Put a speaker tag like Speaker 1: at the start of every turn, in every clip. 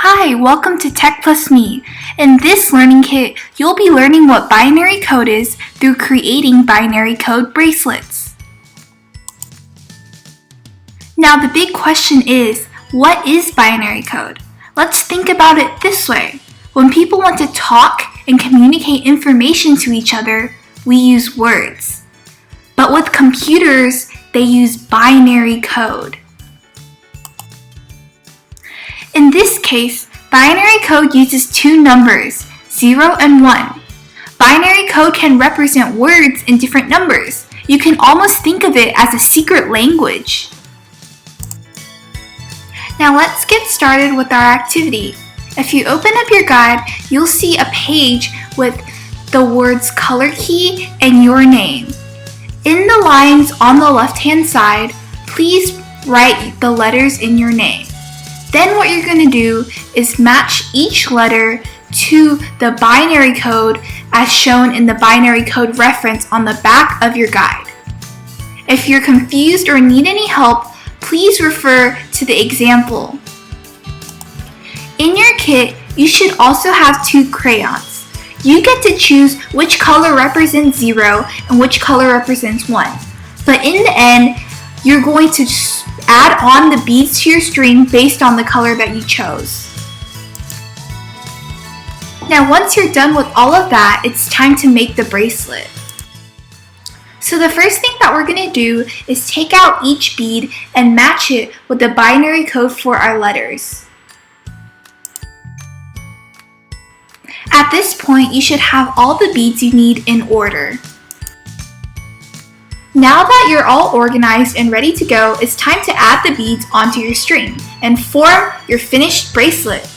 Speaker 1: Hi, welcome to Tech Plus Me. In this learning kit, you'll be learning what binary code is through creating binary code bracelets. Now the big question is, what is binary code? Let's think about it this way. When people want to talk and communicate information to each other, we use words. But with computers, they use binary code. In this case, binary code uses two numbers, 0 and 1. Binary code can represent words in different numbers. You can almost think of it as a secret language. Now let's get started with our activity. If you open up your guide, you'll see a page with the words color key and your name. In the lines on the left-hand side, please write the letters in your name. Then what you're going to do is match each letter to the binary code as shown in the binary code reference on the back of your guide. If you're confused or need any help, please refer to the example. In your kit, you should also have two crayons. You get to choose which color represents 0 and which color represents 1. But in the end, you're going to add on the beads to your string based on the color that you chose. Now once you're done with all of that, it's time to make the bracelet. So the first thing that we're going to do is take out each bead and match it with the binary code for our letters. At this point, you should have all the beads you need in order. Now that you're all organized and ready to go, it's time to add the beads onto your string and form your finished bracelet.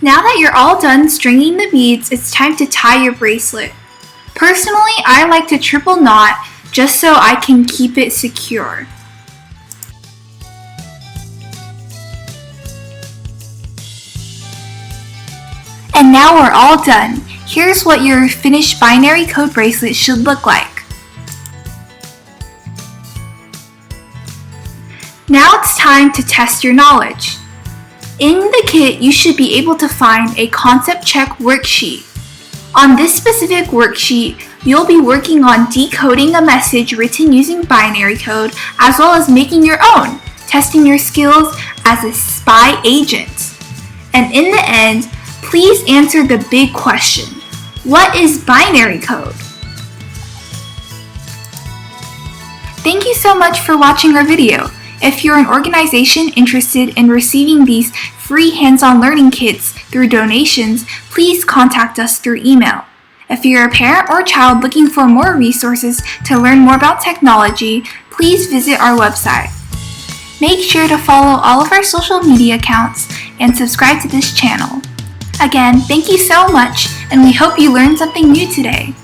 Speaker 1: Now that you're all done stringing the beads, it's time to tie your bracelet. Personally, I like to triple knot just so I can keep it secure. And now we're all done. Here's what your finished binary code bracelet should look like. Now it's time to test your knowledge. In the kit, you should be able to find a concept check worksheet. On this specific worksheet, you'll be working on decoding a message written using binary code, as well as making your own, testing your skills as a spy agent. And in the end, please answer the big question: what is binary code? Thank you so much for watching our video. If you're an organization interested in receiving these free hands-on learning kits through donations, please contact us through email. If you're a parent or child looking for more resources to learn more about technology, please visit our website. Make sure to follow all of our social media accounts and subscribe to this channel. Again, thank you so much, and we hope you learned something new today.